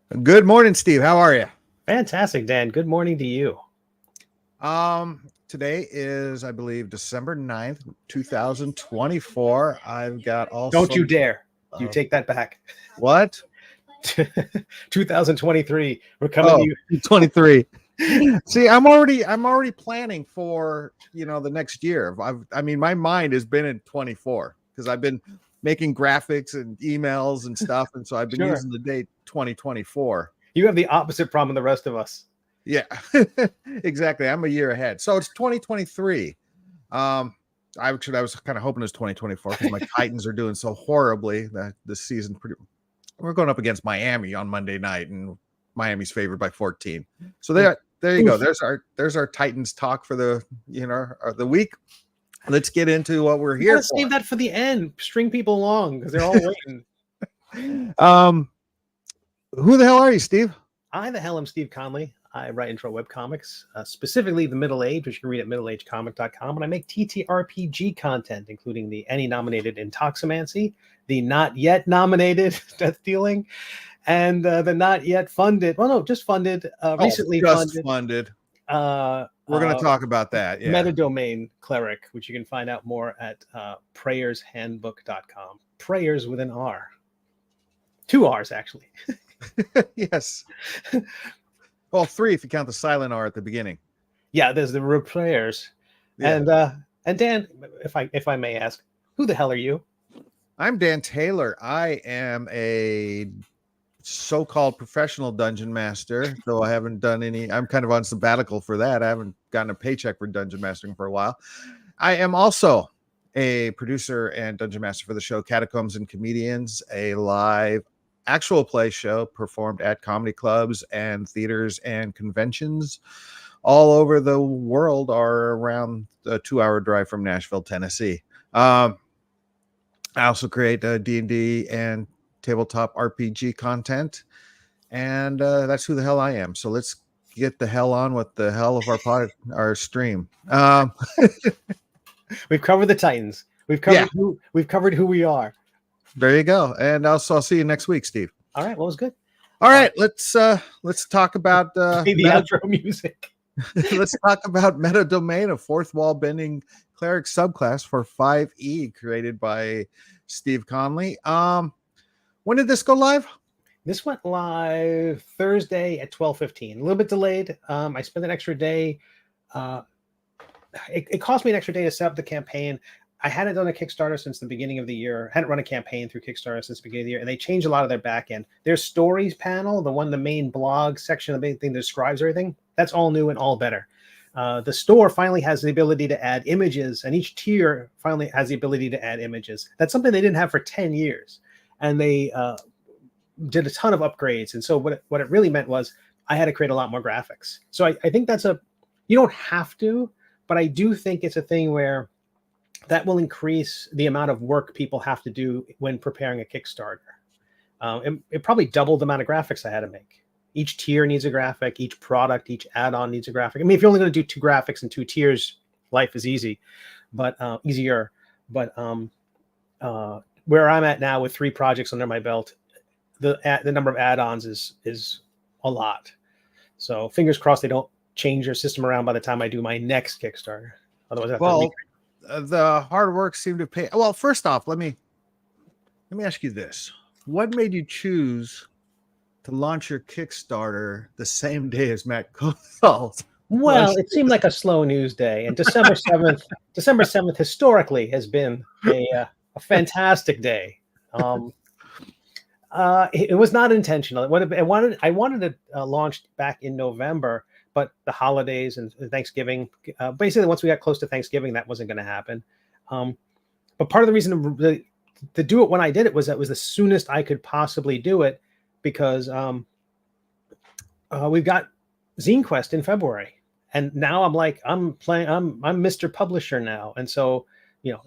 Good morning, Steve. How are you? Fantastic, Dan. Good morning to you. Today is, I believe, December 9th, 2024. I've got all Don't you sorts dare. You of take that back. what? 2023. We're coming to you. 23. See, I'm already planning for, the next year. I mean, my mind has been in 24 because I've been making graphics and emails and stuff. And so I've been Sure. using the date 2024. You have the opposite problem than the rest of us. Yeah, exactly. I'm a year ahead. So it's 2023. I was kind of hoping it was 2024 because my Titans are doing so horribly that this season. We're going up against Miami on Monday night, and Miami's favored by 14. So there you go. There's our Titans talk for the week. Let's get into what we're here for. Save that for the end. String people along because they're all waiting. Who the hell are you, Steve? I the hell am Steve Conley. I write intro webcomics, specifically the Middle Age, which you can read at middleagecomic.com. And I make TTRPG content, including the Any-nominated Intoximancy, the not yet nominated Death Dealing, and the not yet funded. Well, no, just funded. Recently funded. We're going to talk about that. Yeah. Metadomain Cleric, which you can find out more at prayershandbook.com. Prayers with an R. 2 R's, actually. Yes. Well, 3 if you count the silent R at the beginning. Yeah, there's the prayers. Yeah. And Dan, if I may ask, who the hell are you? I'm Dan Taylor. I am a so-called professional dungeon master, though I haven't done any. I'm kind of on sabbatical for that. I haven't gotten a paycheck for dungeon mastering for a while. I am also a producer and dungeon master for the show Catacombs and Comedians, a live actual play show performed at comedy clubs and theaters and conventions all over the world, are around a 2-hour drive from Nashville, Tennessee. I also create D&D and tabletop RPG content, and that's who the hell I am. So let's get the hell on with the hell of our stream. We've covered the Titans. We've covered who we are. There you go. And I'll see you next week, Steve. All right. Well, it was good. All right. Let's talk about the outro music. Let's talk about Metadomain, a fourth wall bending cleric subclass for 5e created by Steve Conley. When did this go live? This went live Thursday at 12:15. A little bit delayed. I spent an extra day. It cost me an extra day to set up the campaign. I hadn't done a Kickstarter since the beginning of the year. Hadn't run a campaign through Kickstarter since the beginning of the year, and they changed a lot of their back end. Their stories panel, the main blog section, the main thing that describes everything, that's all new and all better. The store finally has the ability to add images, and each tier finally has the ability to add images. That's something they didn't have for 10 years, and they did a ton of upgrades. And so what it really meant was I had to create a lot more graphics. So I think you don't have to, but I do think it's a thing where that will increase the amount of work people have to do when preparing a Kickstarter. It probably doubled the amount of graphics I had to make. Each tier needs a graphic, each product, each add-on needs a graphic. I mean, if you're only going to do 2 graphics and 2 tiers, life is easy, but easier. But where I'm at now with 3 projects under my belt, the number of add-ons is a lot. So fingers crossed they don't change their system around by the time I do my next Kickstarter. Otherwise, the hard work seemed to pay. Well, first off, let me ask you this: what made you choose to launch your Kickstarter the same day as Matt Cole? Well, it seemed like a slow news day, and December 7th historically has been a fantastic day. It was not intentional. I wanted to launch back in November, but the holidays and Thanksgiving, basically once we got close to Thanksgiving, that wasn't going to happen. But part of the reason to do it when I did it was that was the soonest I could possibly do it, because we've got Zine Quest in February, and now I'm Mr. Publisher now, and so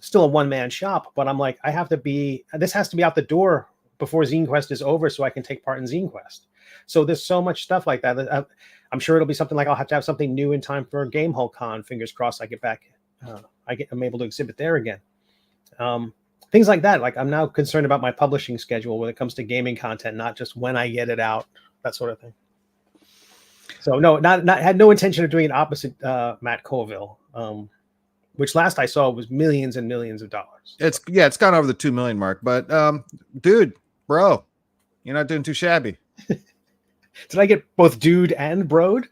still a one-man shop, but I'm like, this has to be out the door before Zine Quest is over so I can take part in Zine Quest. So there's so much stuff like that. I'm sure it'll be something like I'll have to have something new in time for Gamehole Con. Fingers crossed I get back. I'm able to exhibit there again. Things like that. Like, I'm now concerned about my publishing schedule when it comes to gaming content, not just when I get it out that sort of thing. So no, not had no intention of doing an opposite Matt Colville, which last I saw was millions and millions of dollars. It's gone over the 2 million mark, but dude, bro, you're not doing too shabby. Did I get both dude and broed?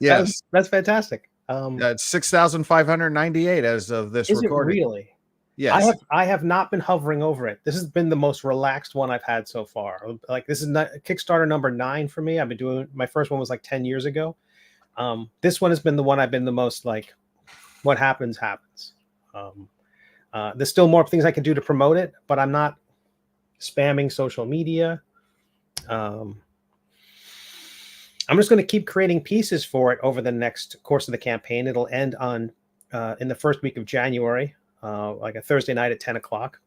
Yes, that's fantastic. It's 6,598 as of this recording. It really? Yes. I have not been hovering over it. This has been the most relaxed one I've had so far. Like, this is not Kickstarter number 9 for me. I've been doing, my first one was like 10 years ago. This one has been the one I've been the most like, what happens. There's still more things I can do to promote it, but I'm not spamming social media. I'm just going to keep creating pieces for it over the next course of the campaign. It'll end on in the first week of January, like a Thursday night at 10 o'clock.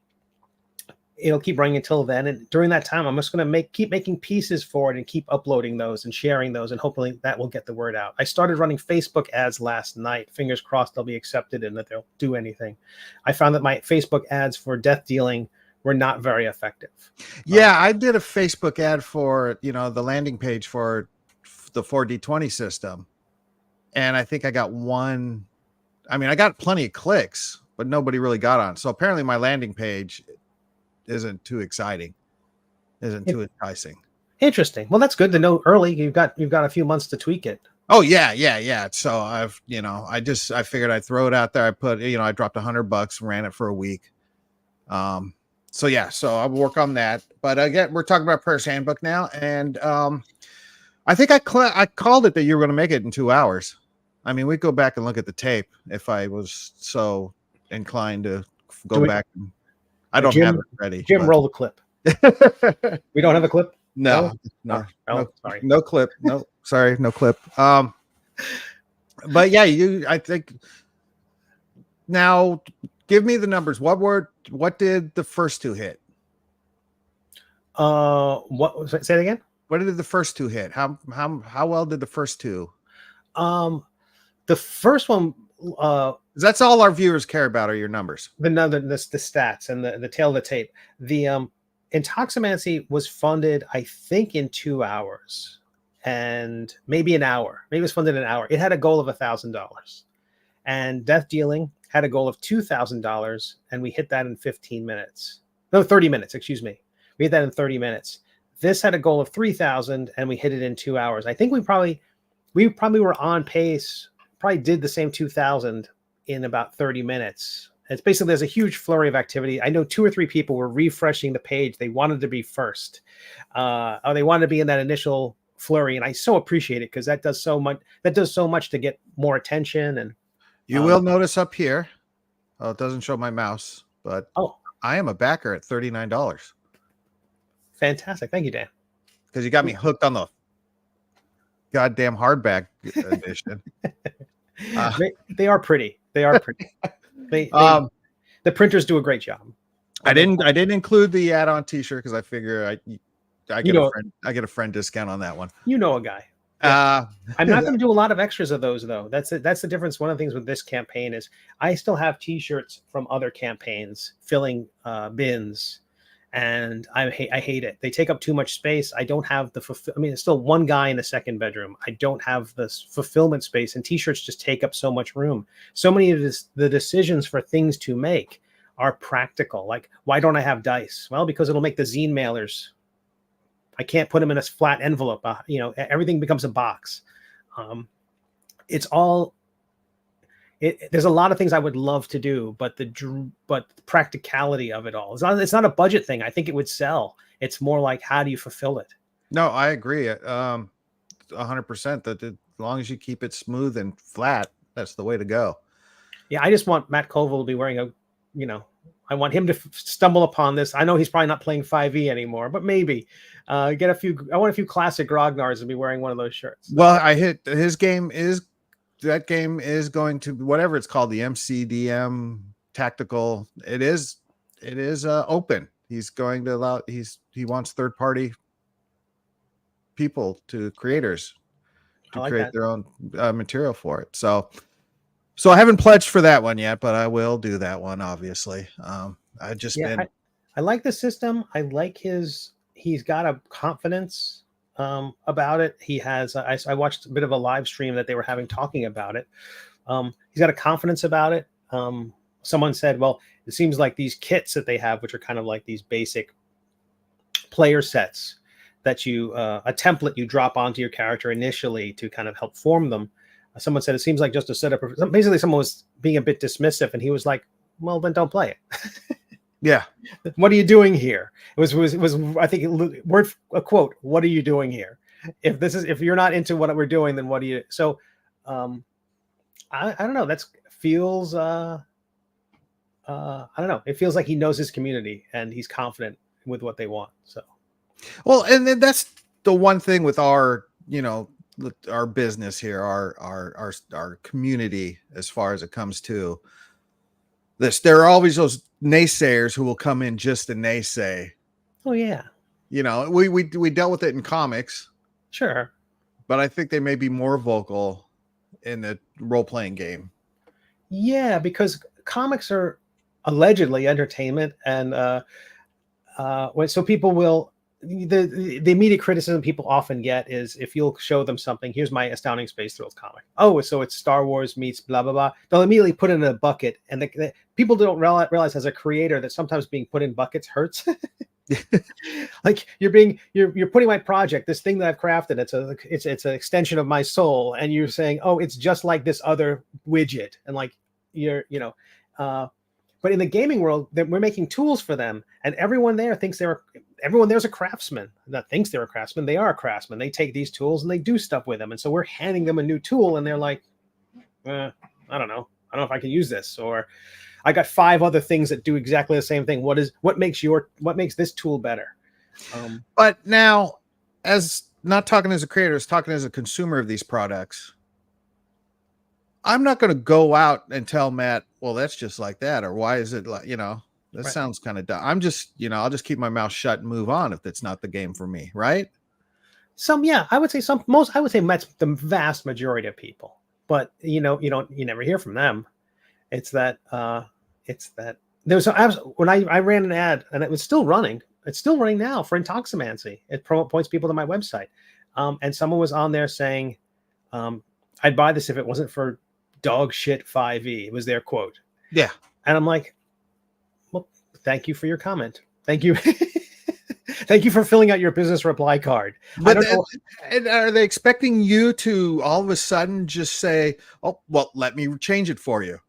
It'll keep running until then. And during that time, I'm just going to keep making pieces for it and keep uploading those and sharing those. And hopefully that will get the word out. I started running Facebook ads last night. Fingers crossed they'll be accepted and that they'll do anything. I found that my Facebook ads for death dealing were not very effective. Yeah, I did a Facebook ad for, the landing page for the 4D20 system. And I think I got one. I mean, I got plenty of clicks, but nobody really got on. So apparently my landing page isn't too exciting, isn't too enticing. Interesting. Well, that's good to know early. You've got a few months to tweak it. Oh yeah. So I've, I figured I'd throw it out there. I put, I dropped $100, ran it for a week. So I'll work on that. But again, we're talking about Prayer's Handbook now, and I think I called it that you were going to make it in 2 hours. I mean, we go back and look at the tape if I was so inclined to go back. I don't have it ready. Jim, roll the clip. We don't have a clip? No, sorry. No clip. No, sorry, no clip. But yeah, I think now give me the numbers. What did the first 2 hit? Say it again? What did the first 2 hit? How well did the first 2? The first one, that's all our viewers care about are your numbers. The stats and the tail of the tape. The Intoximancy was funded, I think, in 2 hours and maybe an hour. Maybe it was funded an hour. It had a goal of $1,000, and Death Dealing had a goal of $2,000, and we hit that in 15 minutes. No, 30 minutes. Excuse me. We hit that in 30 minutes. This had a goal of 3,000, and we hit it in 2 hours. I think we probably were on pace. Probably did the same 2,000 in about 30 minutes. It's basically, there's a huge flurry of activity. I know 2 or 3 people were refreshing the page. They wanted to be first, or they wanted to be in that initial flurry, and I so appreciate it because that does so much. That does so much to get more attention. And you will notice up here. Oh, it doesn't show my mouse, but I am a backer at $39. Fantastic. Thank you, Dan. Because you got me hooked on the goddamn hardback edition. They are pretty. They are pretty. The printers do a great job. I didn't include the add-on T-shirt because I figure I get a friend discount on that one. You know a guy. I'm not going to do a lot of extras of those though. That's the difference. One of the things with this campaign is I still have T-shirts from other campaigns filling bins. And I hate it. They take up too much space. I don't have it's still one guy in a second bedroom. I don't have this fulfillment space, and T-shirts just take up so much room. So many of the decisions for things to make are practical. Like, why don't I have dice? Well, because it'll make the zine mailers. I can't put them in a flat envelope. Everything becomes a box. It's all. There's a lot of things I would love to do, but the practicality of it all. It's not a budget thing. I think it would sell. It's more like, how do you fulfill it? No, I agree. 100% that as long as you keep it smooth and flat, that's the way to go. Yeah, I just want Matt Colville to be wearing I want him to stumble upon this. I know he's probably not playing 5e anymore, but maybe I want a few classic grognards to be wearing one of those shirts. Well, that game is going to, whatever it's called, the MCDM tactical. It is open. He's going to allow. He wants third-party creators to create their own material for it. So I haven't pledged for that one yet, but I will do that one. Obviously, I like the system. I like he's got a confidence. about it. He has. I watched a bit of a live stream that they were having talking about it. He's got a confidence about it. Someone said, well, it seems like these kits that they have, which are kind of like these basic player sets that you a template you drop onto your character initially to kind of help form them. Someone said it seems like just a setup. Basically, someone was being a bit dismissive, and he was like, well, then don't play it. Yeah. What are you doing here? It was I think word a quote. What are you doing here? If you're not into what we're doing, then what do you? So, I don't know. That's feels I don't know. It feels like he knows his community and he's confident with what they want. So, well, and then that's the one thing with our, our business here, our community, as far as it comes to this, there are always those naysayers who will come in just to naysay. Oh yeah, we dealt with it in comics, sure, but I think they may be more vocal in the role-playing game. Yeah, because comics are allegedly entertainment, and so people will. The immediate criticism people often get is if you'll show them something, here's my Astounding Space Thrills comic. Oh, so it's Star Wars meets blah blah blah. They'll immediately put it in a bucket, and the people don't realize as a creator that sometimes being put in buckets hurts. Like you're putting my project, this thing that I've crafted, it's an extension of my soul, and you're saying, oh, it's just like this other widget, and like but in the gaming world, we're making tools for them, and everyone there's a craftsman that thinks they're a craftsman. They are a craftsman. They take these tools and they do stuff with them, and so we're handing them a new tool, and they're like, I don't know if I can use this, or I got 5 other things that do exactly the same thing. What makes this tool better? But now, as not talking as a creator, as talking as a consumer of these products, I'm not going to go out and tell Matt, well, that's just like that, or why is it like, that right. Sounds kind of dumb. I'm just, I'll just keep my mouth shut and move on if that's not the game for me, right? I would say I would say that's the vast majority of people, but you never hear from them. It's that there's when I ran an ad, and it was still running. It's still running now for Intoximancy. It points people to my website. And someone was on there saying, I'd buy this if it wasn't for dog shit 5e. It was their quote. Yeah. And I'm like, well, thank you for your comment. Thank you. Thank you for filling out your business reply card. But and are they expecting you to all of a sudden just say, oh, well, let me change it for you?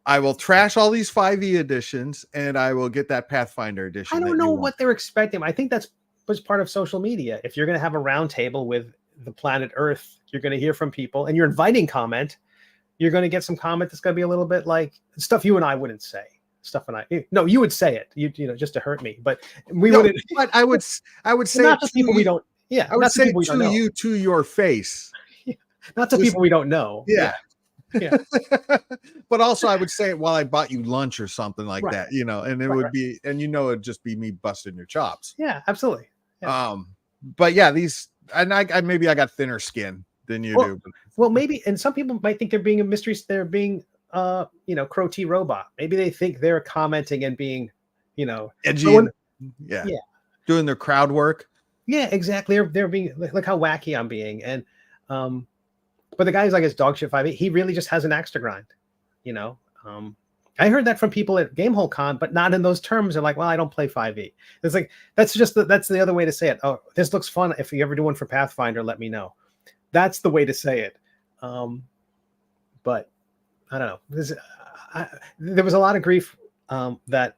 I will trash all these 5e editions and I will get that Pathfinder edition. I don't know what they're expecting. I think that's was part of social media. If you're going to have a round table with the planet Earth, you're going to hear from people, and you're inviting comment. You're going to get some comment that's going to be a little bit like stuff you and I wouldn't say. You would say it, just to hurt me, but we wouldn't. But I would say not to people we don't. Yeah, I would say to you, to your face, not to people we don't know. Yeah. Yeah. But also I would say it while I bought you lunch or something like that, and it would be, and it'd just be me busting your chops. Yeah, absolutely. Yeah. But yeah, these, and I maybe I got thinner skin than you do. Well, maybe, and some people might think they're being a mystery. They're being, Crow T robot. Maybe they think they're commenting and being, edgy. Doing their crowd work. Yeah, exactly. They're being, look how wacky I'm being. And, but the guy's like, it's dog shit 5e. He really just has an axe to grind, I heard that from people at Gamehole Con, but not in those terms. They're like, well, I don't play 5e. It's like, that's the other way to say it. Oh, this looks fun. If you ever do one for Pathfinder, let me know. That's the way to say it. But I don't know. There was a lot of grief that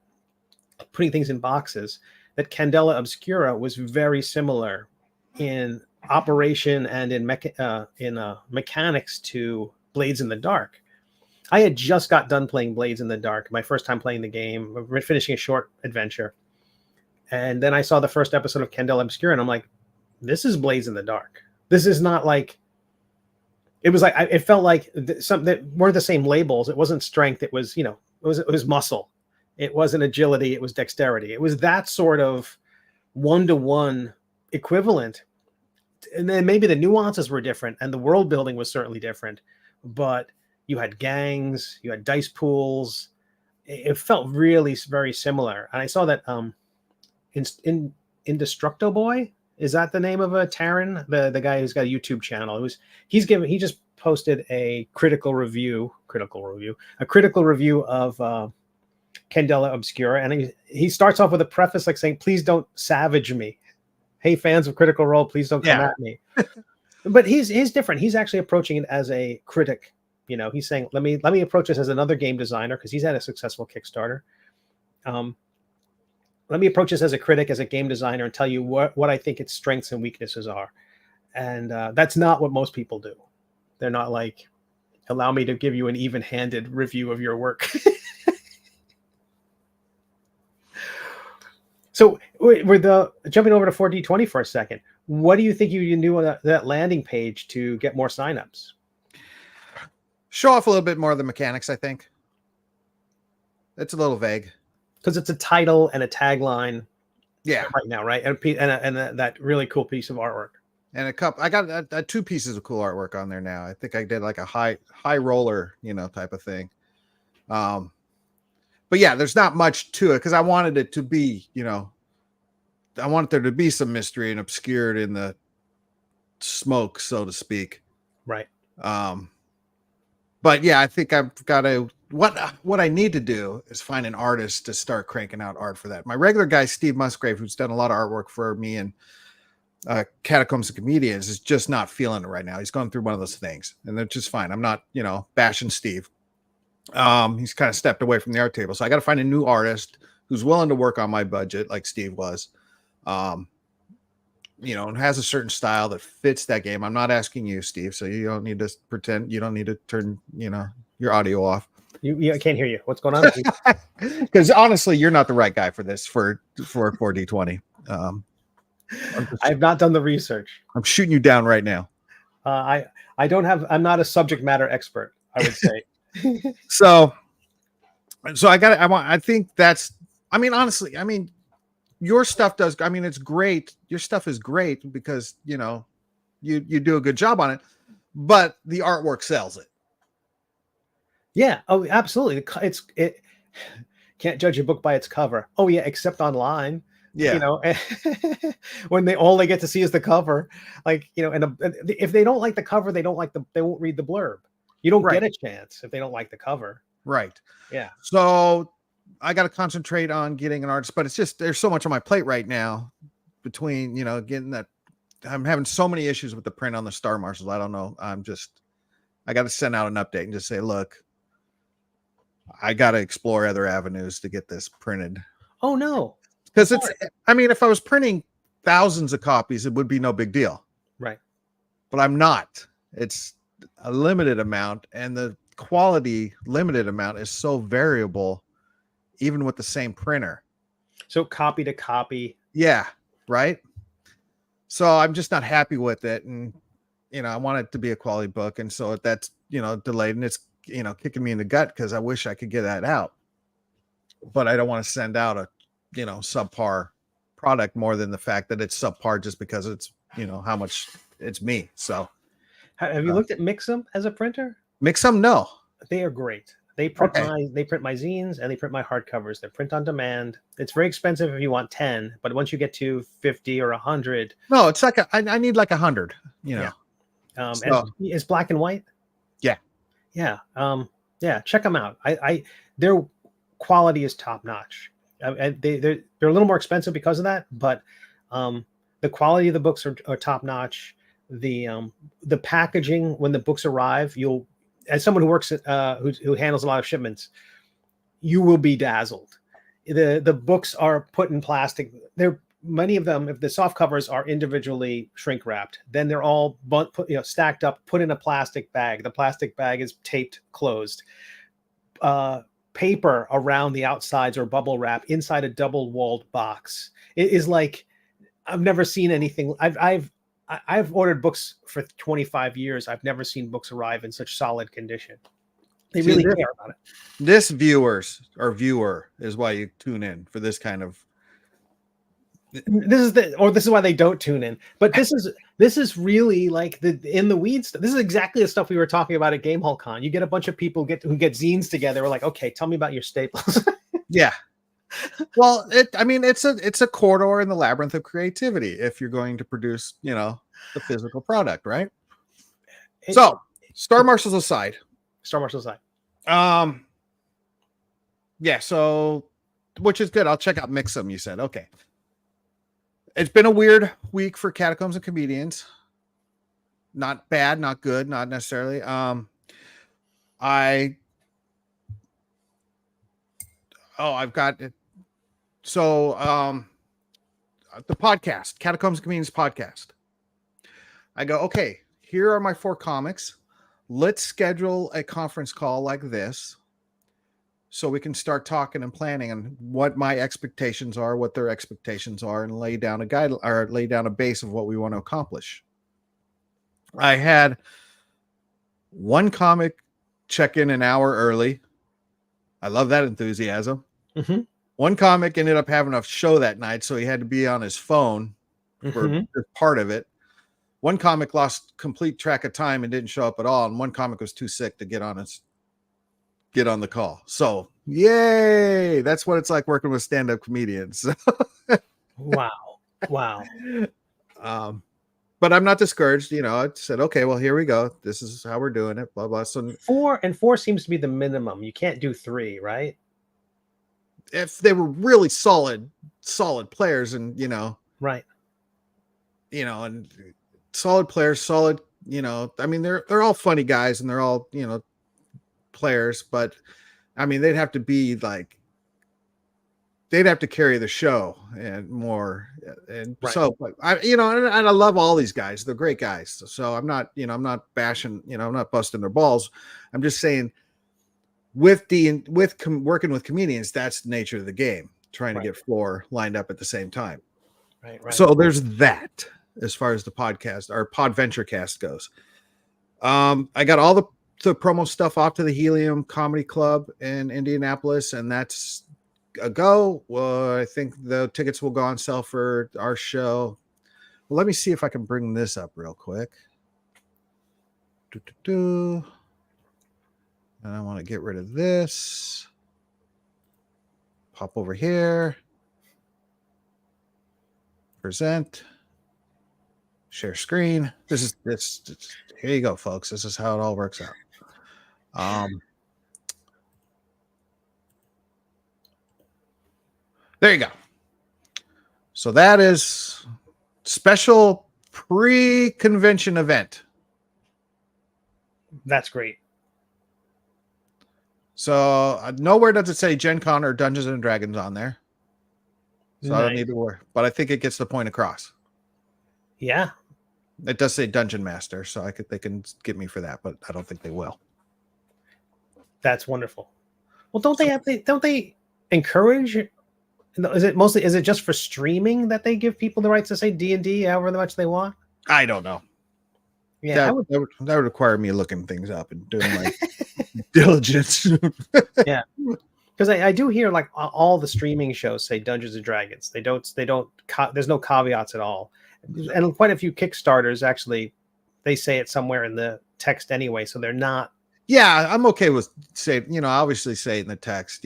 putting things in boxes, that Candela Obscura was very similar in operation and in mechanics to Blades in the Dark. I had just got done playing Blades in the Dark, my first time playing the game, finishing a short adventure. And then I saw the first episode of Candela Obscura, and I'm like, this is Blades in the Dark. This is not like, it was like, it felt like something that weren't the same labels. It wasn't strength. It was, it was muscle. It wasn't agility. It was dexterity. It was that sort of one-to-one equivalent. And then maybe the nuances were different, and the world building was certainly different, but you had gangs, you had dice pools. It felt really very similar. And I saw that in Indestructo Boy, Is that the name of a Taryn? The guy who's got a YouTube channel. He just posted a critical review of Candela Obscura, and he starts off with a preface like saying, "Please don't savage me. Hey, fans of Critical Role, please don't come at me." But he's different. He's actually approaching it as a critic. You know, he's saying, let me approach this as another game designer, because he's had a successful Kickstarter. Let me approach this as a critic, as a game designer, and tell you what I think its strengths and weaknesses are. And that's not what most people do. They're not like, allow me to give you an even-handed review of your work. So we're jumping over to 4D20 for a second. What do you think you knew on that landing page to get more signups? Show off a little bit more of the mechanics, I think. It's a little vague. Because it's a title and a tagline. Yeah. Right now, right? And that really cool piece of artwork. And a couple, I got 2 pieces of cool artwork on there now. I think I did like a high roller, type of thing. But yeah, there's not much to it because I wanted it to be, I wanted there to be some mystery and obscured in the smoke, so to speak. Right. But yeah, I think I've got to, what I need to do is find an artist to start cranking out art for that. My regular guy, Steve Musgrave, who's done a lot of artwork for me and Catacombs of Comedians, is just not feeling it right now. He's going through one of those things, and they're just fine. I'm not, bashing Steve. He's kind of stepped away from the art table. So I got to find a new artist who's willing to work on my budget like Steve was, and has a certain style that fits that game. I'm not asking you, Steve, so you don't need to pretend. You don't need to turn, your audio off. I can't hear you. What's going on? Because honestly, you're not the right guy for this, for 4D20. I have not done the research. I'm shooting you down right now. I'm not a subject matter expert, I would say. So I think that's, honestly, your stuff does, it's great. Your stuff is great because, you do a good job on it, but the artwork sells it. Yeah. Oh, absolutely. It can't judge a book by its cover. Oh yeah. Except online. Yeah. When they get to see is the cover, and if they don't like the cover, they won't read the blurb. You don't get a chance if they don't like the cover. Right. Yeah. So I got to concentrate on getting an artist, but it's just, there's so much on my plate right now between, getting that. I'm having so many issues with the print on the Star Marshals. I don't know. I got to send out an update and just say, look, I got to explore other avenues to get this printed. Oh no. Because if I was printing thousands of copies, it would be no big deal. Right. But I'm not. It's a limited amount, and the quality limited amount is so variable, even with the same printer. So copy to copy. Yeah. Right. So I'm just not happy with it. And, I want it to be a quality book. And so that's, delayed, and it's, kicking me in the gut because I wish I could get that out, but I don't want to send out a, subpar product more than the fact that it's subpar just because it's, how much it's me. So have you looked at Mix'em as a printer? Mix'em? No. They are great. They print my zines and they print my hardcovers. They're print on demand. It's very expensive if you want 10, but once you get to 50 or 100. No, it's like I need like 100, Yeah. And it's black and white. Yeah. Yeah. Yeah. Check them out. Their quality is top notch. They're a little more expensive because of that, but the quality of the books are top notch. The packaging when the books arrive, as someone who works who handles a lot of shipments, you will be dazzled. The books are put in plastic. Many of them, if the soft covers are individually shrink wrapped, then they're all stacked up, put in a plastic bag. The plastic bag is taped closed. Paper around the outsides or bubble wrap inside a double-walled box. It is like, I've never seen anything. I've ordered books for 25 years. I've never seen books arrive in such solid condition. They really care about it. This viewer is why you tune in for this kind of. This is why they don't tune in. But this is really like the in the weeds. This is exactly the stuff we were talking about at GameHall Con. You get a bunch of people who get zines together. We're like, okay, tell me about your staples. Yeah. Well, it's a corridor in the labyrinth of creativity if you're going to produce, the physical product, right? It, So, Star Marshals aside, Star Marshal side. um, yeah, so which is good. I'll check out Mixum. You said okay. It's been a weird week for Catacombs and Comedians. Not bad, not good, not necessarily. I've got it. So, the podcast, Catacombs and Comedians podcast. I go, okay, here are my 4 comics. Let's schedule a conference call like this so we can start talking and planning on what my expectations are, what their expectations are, and lay down a guide or lay down a base of what we want to accomplish. I had one comic check in an hour early. I love that enthusiasm. Mm-hmm. One comic ended up having a show that night, so he had to be on his phone for part of it. One comic lost complete track of time and didn't show up at all, and one comic was too sick to get on the call. So, yay! That's what it's like working with stand-up comedians. Wow. But I'm not discouraged. I said, okay, well, here we go. This is how we're doing it. Blah blah. So 4 seems to be the minimum. You can't do 3, right? if they were really solid players, and Right. and solid players, solid. They're all funny guys, and they're all players, but they'd have to be like, they'd have to carry the show and more. And Right. so and I love all these guys. They're great guys. So I'm not bashing, I'm not busting their balls. I'm just saying working with comedians, that's the nature of the game, trying to get 4 lined up at the same time. Right. So there's that as far as the podcast or Podventure Cast goes. I got all the promo stuff off to the Helium Comedy Club in Indianapolis, and that's a go. Well, I think the tickets will go on sale for our show. Well, let me see if I can bring this up real quick. And I want to get rid of this. Pop over here. Present. Share screen. This. Here you go, folks. This is how it all works out. There you go. So that is special pre-convention event. That's great. So nowhere does it say Gen Con or Dungeons and Dragons on there. So I don't need to worry. But I think it gets the point across. Yeah. It does say Dungeon Master, so they can get me for that, but I don't think they will. That's wonderful. Well, don't they encourage? Is it just for streaming that they give people the rights to say D&D however much they want? I don't know. Yeah, that would require me looking things up and doing my diligence. Yeah, because I do hear like all the streaming shows say Dungeons and Dragons. They don't. There's no caveats at all, and quite a few Kickstarters actually they say it somewhere in the text anyway, so they're not. Yeah, I'm okay with saying. Obviously say it in the text.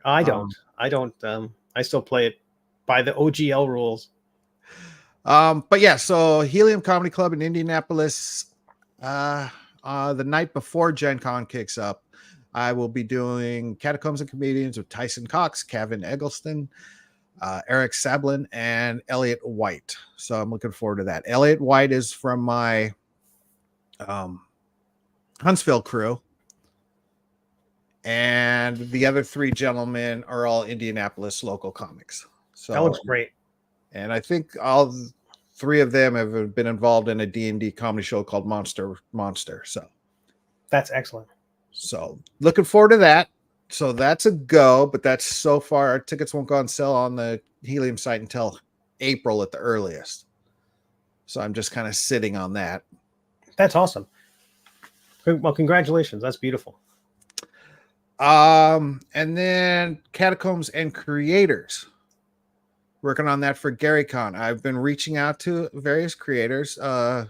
I don't. I still play it by the OGL rules. But yeah, so Helium Comedy Club in Indianapolis, the night before Gen Con kicks up, I will be doing Catacombs and Comedians with Tyson Cox, Kevin Eggleston, Eric Sablin, and Elliot White. So I'm looking forward to that. Elliot White is from my Huntsville crew. And the other 3 gentlemen are all Indianapolis local comics. So that looks great. And I think all 3 of them have been involved in a D&D comedy show called Monster. So that's excellent. So looking forward to that. So that's a go, but that's so far. Our tickets won't go on sale on the Helium site until April at the earliest. So I'm just kind of sitting on that. That's awesome. Well, congratulations. That's beautiful. And then Catacombs and Creators. Working on that for GaryCon. I've been reaching out to various creators. My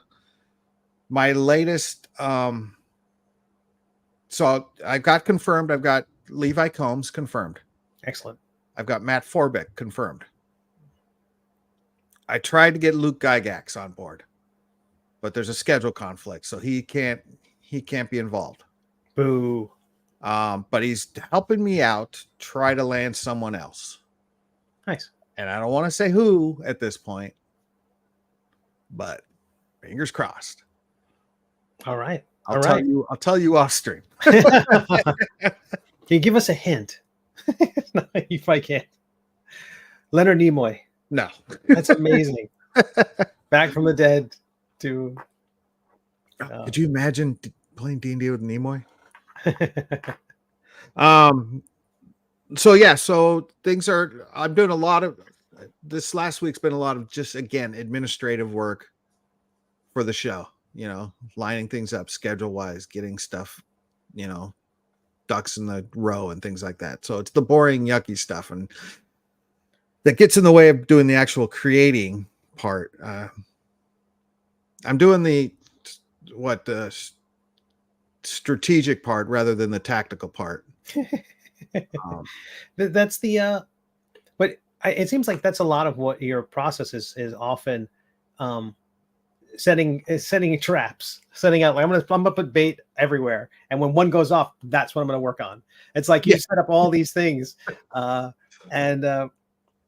latest, so I got confirmed. I've got Levi Combs confirmed. Excellent. I've got Matt Forbeck confirmed. I tried to get Luke Gygax on board, but there's a schedule conflict, so he can't be involved. Boo. But he's helping me out try to land someone else. Nice. And I don't want to say who at this point, but fingers crossed. All right. I'll tell you off stream. Can you give us a hint? No, if I can't. Leonard Nimoy. No. That's amazing. Back from the dead to. Could you imagine playing D&D with Nimoy? So things are. I'm doing a lot of. This last week's been a lot of just again administrative work for the show. You know, lining things up schedule wise, getting stuff, you know, ducks in the row and things like that. So it's the boring, yucky stuff, and that gets in the way of doing the actual creating part. I'm doing the strategic part rather than the tactical part. That's the but it seems like that's a lot of what your process is often setting traps, setting out, like I'm gonna put bait everywhere, and when one goes off, that's what I'm gonna work on. It's like you set up all these things,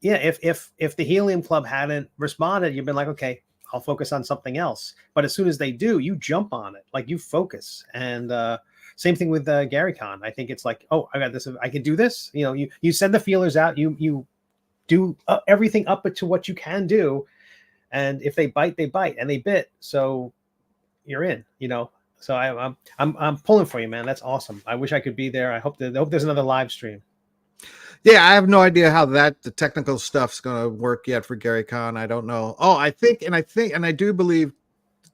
if the Helium Club hadn't responded, you've been like, okay, I'll focus on something else. But as soon as they do, you jump on it, like you focus. And same thing with GaryCon. I think it's like, oh, I got this, I can do this. You know, you send the feelers out, you do everything up to what you can do. And if they bite, and they bit. So you're in, you know. So I'm pulling for you, man. That's awesome. I wish I could be there. I hope there's another live stream. Yeah, I have no idea how the technical stuff's going to work yet for GaryCon. I don't know. Oh, I think, I do believe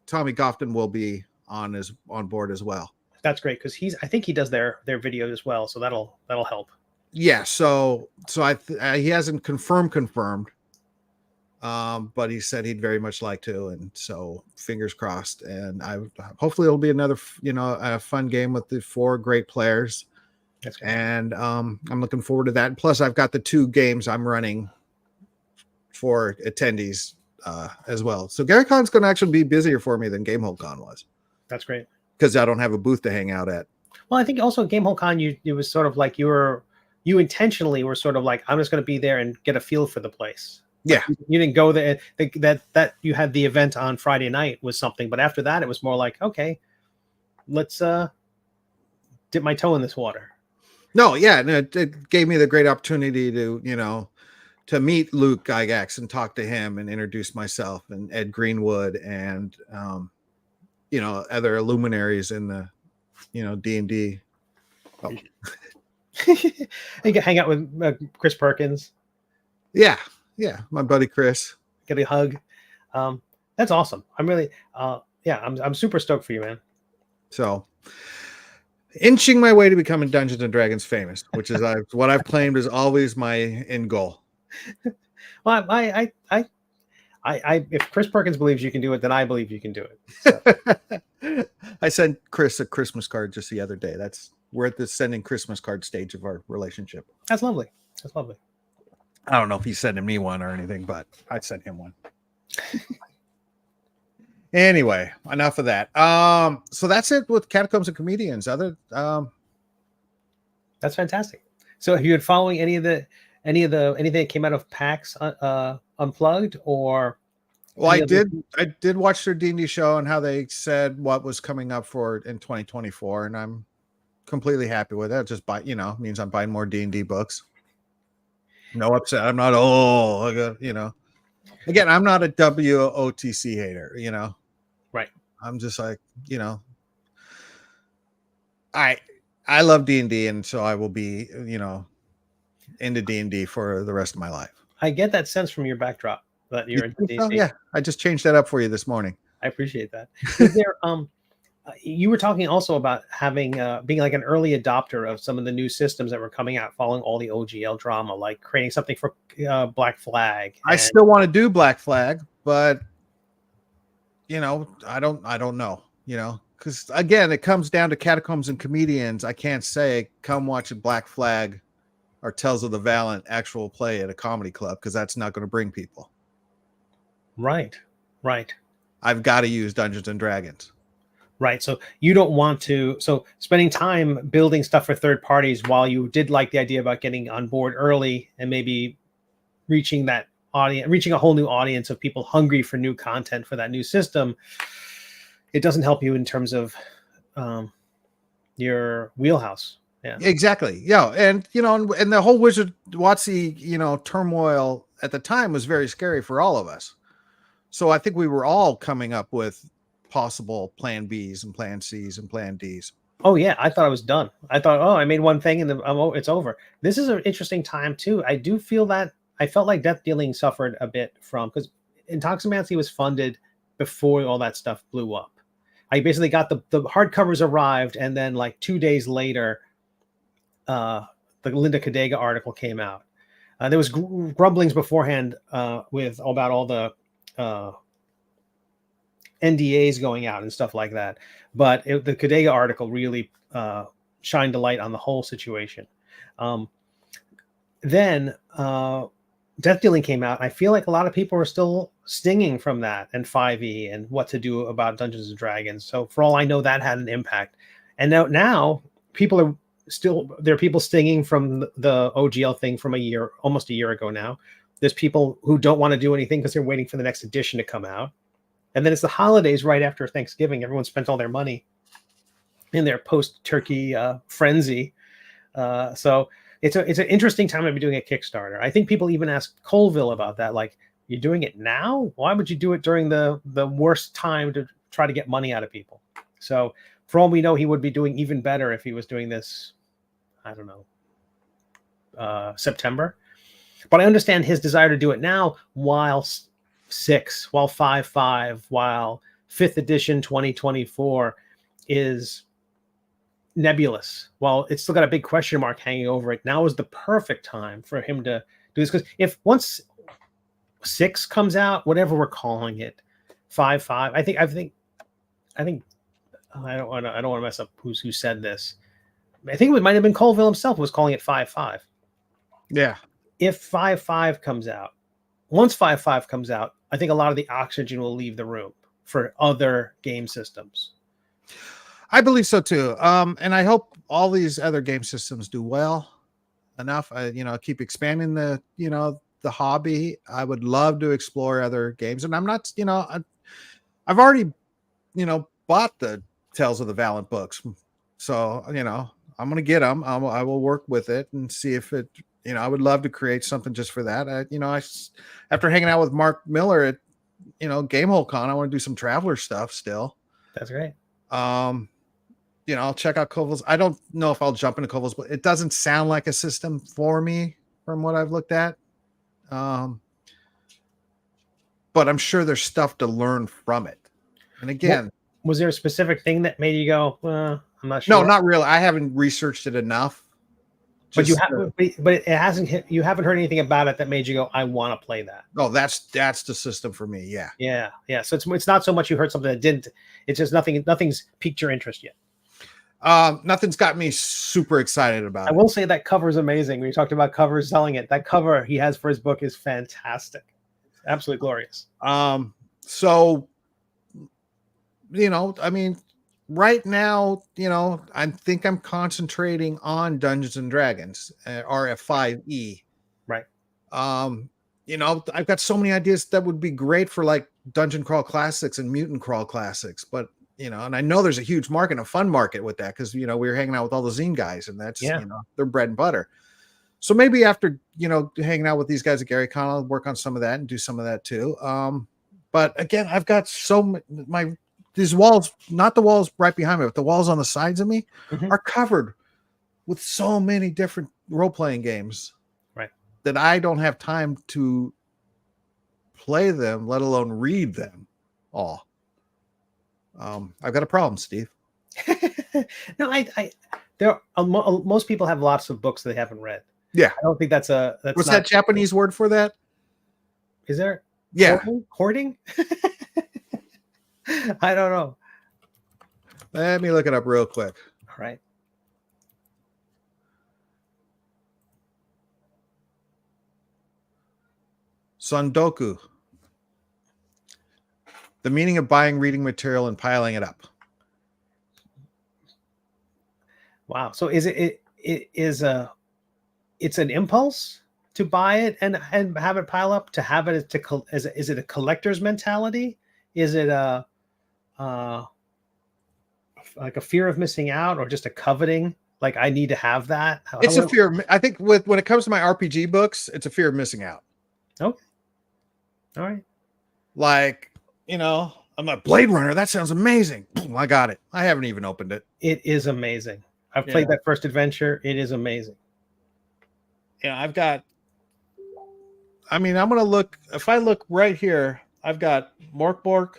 Tommy Gofton will be on board as well. That's great because I think he does their video as well. So that'll help. Yeah. So he hasn't confirmed. But he said he'd very much like to, and so fingers crossed. And hopefully it'll be another, a fun game with the 4 great players. That's great. And I'm looking forward to that. And plus, I've got the 2 games I'm running for attendees as well. So GaryCon's going to actually be busier for me than GameholeCon was. That's great because I don't have a booth to hang out at. Well, I think also GameholeCon, it was sort of like you intentionally were sort of like, I'm just going to be there and get a feel for the place. Yeah, you didn't go there. That you had the event on Friday night was something, but after that, it was more like, okay, let's dip my toe in this water. No, yeah, it gave me the great opportunity to to meet Luke Gygax and talk to him and introduce myself and Ed Greenwood and other luminaries in the D&D. Oh. You can hang out with Chris Perkins. Yeah, my buddy Chris. Get a hug. That's awesome. I'm really, I'm super stoked for you, man. So, inching my way to becoming Dungeons and Dragons famous, which is what I've claimed is always my end goal. Well, if Chris Perkins believes you can do it, then I believe you can do it. So. I sent Chris a Christmas card just the other day. We're at the sending Christmas card stage of our relationship. That's lovely. I don't know if he's sending me one or anything, but I sent him one. Anyway, enough of that. So that's it with Catacombs and Comedians. That's fantastic. So have you been following anything that came out of PAX Unplugged or? Well, I did watch their D&D show and how they said what was coming up in 2024, and I'm completely happy with it. Just means I'm buying more D&D books. No upset. I'm not, again, I'm not a WOTC hater, Right. I'm just like, I love D&D, and so I will be, into D&D for the rest of my life. I get that sense from your backdrop that you're into D&D. Oh, yeah. I just changed that up for you this morning. I appreciate that. Is there, you were talking also about having being like an early adopter of some of the new systems that were coming out following all the OGL drama, like creating something for Black Flag. I still want to do Black Flag, but I don't know, because again, it comes down to Catacombs and Comedians. I can't say come watch a Black Flag our Tales of the Valiant actual play at a comedy club, because that's not going to bring people. Right. I've got to use Dungeons and Dragons. Right. So you don't want to. So spending time building stuff for third parties while you did like the idea about getting on board early and maybe reaching that audience, reaching a whole new audience of people hungry for new content for that new system, it doesn't help you in terms of your wheelhouse. Yeah. Exactly. Yeah. And, and the whole Wizard WotC, turmoil at the time was very scary for all of us. So I think we were all coming up with possible plan Bs and plan Cs and plan Ds. Oh yeah, I thought I was done. I thought, I made one thing and it's over. This is an interesting time too. I do feel that I felt like Death Dealing suffered a bit from, because Intoximancy was funded before all that stuff blew up. I basically got the hardcovers arrived, and then like 2 days later, the Linda Cadega article came out. There was grumblings beforehand with about all the NDAs going out and stuff like that. But the Cadega article really shined a light on the whole situation. Then Death Dealing came out. I feel like a lot of people are still stinging from that and 5e and what to do about Dungeons and Dragons. So for all I know, that had an impact. And now people are there are people stinging from the OGL thing from almost a year ago now. There's people who don't want to do anything because they're waiting for the next edition to come out. And then it's the holidays right after Thanksgiving. Everyone spent all their money in their post-turkey frenzy. So it's an interesting time to be doing a Kickstarter. I think people even ask Colville about that. Like, you're doing it now? Why would you do it during the worst time to try to get money out of people? So for all we know, he would be doing even better if he was doing this, I don't know, September. But I understand his desire to do it now while 6, while 5.5, while 5th edition 2024 is nebulous. While it's still got a big question mark hanging over it, now is the perfect time for him to do this. Because if once 6 comes out, whatever we're calling it, 5.5, I think I don't want to mess up who said this. I think it might have been Colville himself who was calling it 5.5. Yeah. If 5.5 comes out, once 5.5 comes out, I think a lot of the oxygen will leave the room for other game systems. I believe so too. And I hope all these other game systems do well enough. Keep expanding the hobby. I would love to explore other games, and I'm not, I've already, bought the Tales of the Valiant books. So, I'm going to get them. I will work with it and see if it, I would love to create something just for that. After hanging out with Mark Miller at, Gamehole Con, I want to do some Traveler stuff still. That's great. I'll check out Colville's. I don't know if I'll jump into Colville's, but it doesn't sound like a system for me from what I've looked at. But I'm sure there's stuff to learn from it. And again, was there a specific thing that made you go, I'm not sure? No, not really. I haven't researched it enough. But it hasn't hit. You haven't heard anything about it that made you go, I want to play that. Oh, that's the system for me. Yeah. Yeah. So it's not so much you heard something that didn't. It's just nothing's piqued your interest yet. Nothing's got me super excited about it. I will say that cover is amazing. We talked about covers selling it. That cover he has for his book is fantastic. Absolutely glorious. So, right now, I think I'm concentrating on Dungeons and Dragons, RF5E. Right. I've got so many ideas that would be great for like Dungeon Crawl Classics and Mutant Crawl Classics, but and I know there's a huge market, a fun market with that, because we were hanging out with all the zine guys, and that's their bread and butter. So maybe after hanging out with these guys at Gary Con, I'll work on some of that and do some of that too. But again, I've got these walls, not the walls right behind me, but the walls on the sides of me are covered with so many different role-playing games, right, that I don't have time to play them, let alone read them all. I've got a problem, Steve. No, most people have lots of books they haven't read. Yeah. I don't think that's what's that Japanese word for that? Is there? Yeah. Hoarding? I don't know. Let me look it up real quick. All right. Sundoku. The meaning of buying reading material and piling it up. Wow. So is it's an impulse to buy it and have it pile up, to have it is it a collector's mentality? Is it like a fear of missing out, or just a coveting? Like, I need to have that. It's a fear. I think when it comes to my RPG books, it's a fear of missing out. Okay. All right. Like, I'm like, Blade Runner. That sounds amazing. Boom, I got it. I haven't even opened it. It is amazing. I've played that first adventure. It is amazing. Yeah, I'm going to look. If I look right here, I've got Mork,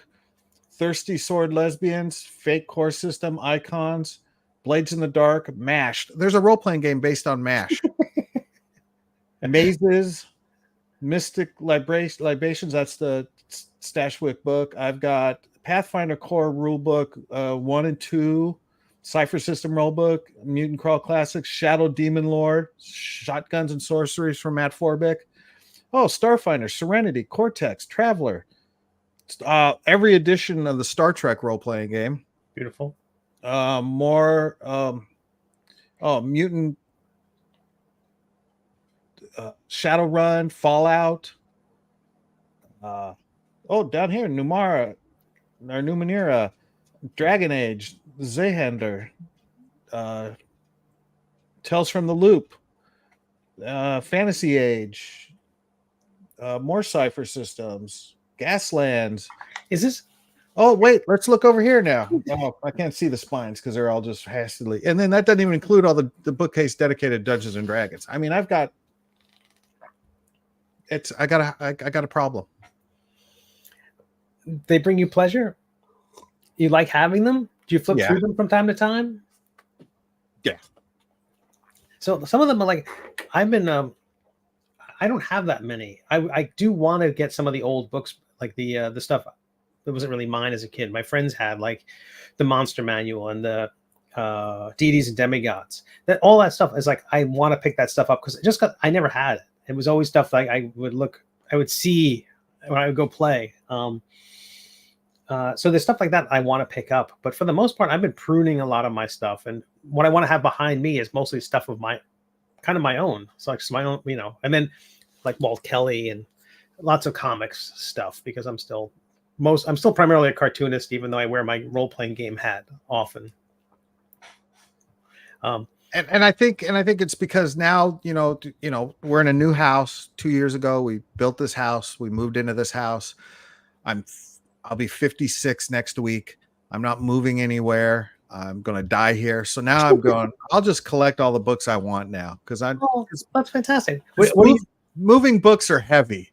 Thirsty Sword Lesbians, Fake Core System, Icons, Blades in the Dark, Mashed. There's a role-playing game based on MASH. Mazes, Mystic Libations. That's the Stashwick book. I've got Pathfinder Core Rulebook 1 and 2, Cypher System Rulebook, Mutant Crawl Classics, Shadow Demon Lord, Shotguns and Sorceries from Matt Forbick. Oh, Starfinder, Serenity, Cortex, Traveler. Every edition of the Star Trek role-playing game. Beautiful. More Mutant Shadowrun, Fallout. Down here, Numenera, Dragon Age, Zayhander, Tales from the Loop, Fantasy Age, more Cypher Systems, Gaslands. Is this? Oh, wait, let's look over here now. Oh, I can't see the spines because they're all just hastily. And then that doesn't even include all the bookcase dedicated Dungeons and Dragons. I mean, I got a problem. They bring you pleasure? You like having them? Do you flip through them from time to time? Yeah. So some of them are like, I've been, I don't have that many. I do want to get some of the old books, like the stuff that wasn't really mine as a kid. My friends had, like the Monster Manual and the Deities and Demigods. All that stuff is like, I want to pick that stuff up because I never had it. It was always stuff like I would see when I would go play. So there's stuff like that I want to pick up, but for the most part, I've been pruning a lot of my stuff, and what I want to have behind me is mostly stuff of my own. So like my own, and then like Walt Kelly and lots of comics stuff, because I'm still primarily a cartoonist, even though I wear my role-playing game hat often. And I think it's because now, we're in a new house. 2 years ago, we built this house. We moved into this house. I'll be 56 next week. I'm not moving anywhere. I'm going to die here. So now I'll just collect all the books I want now. That's fantastic. Moving books are heavy.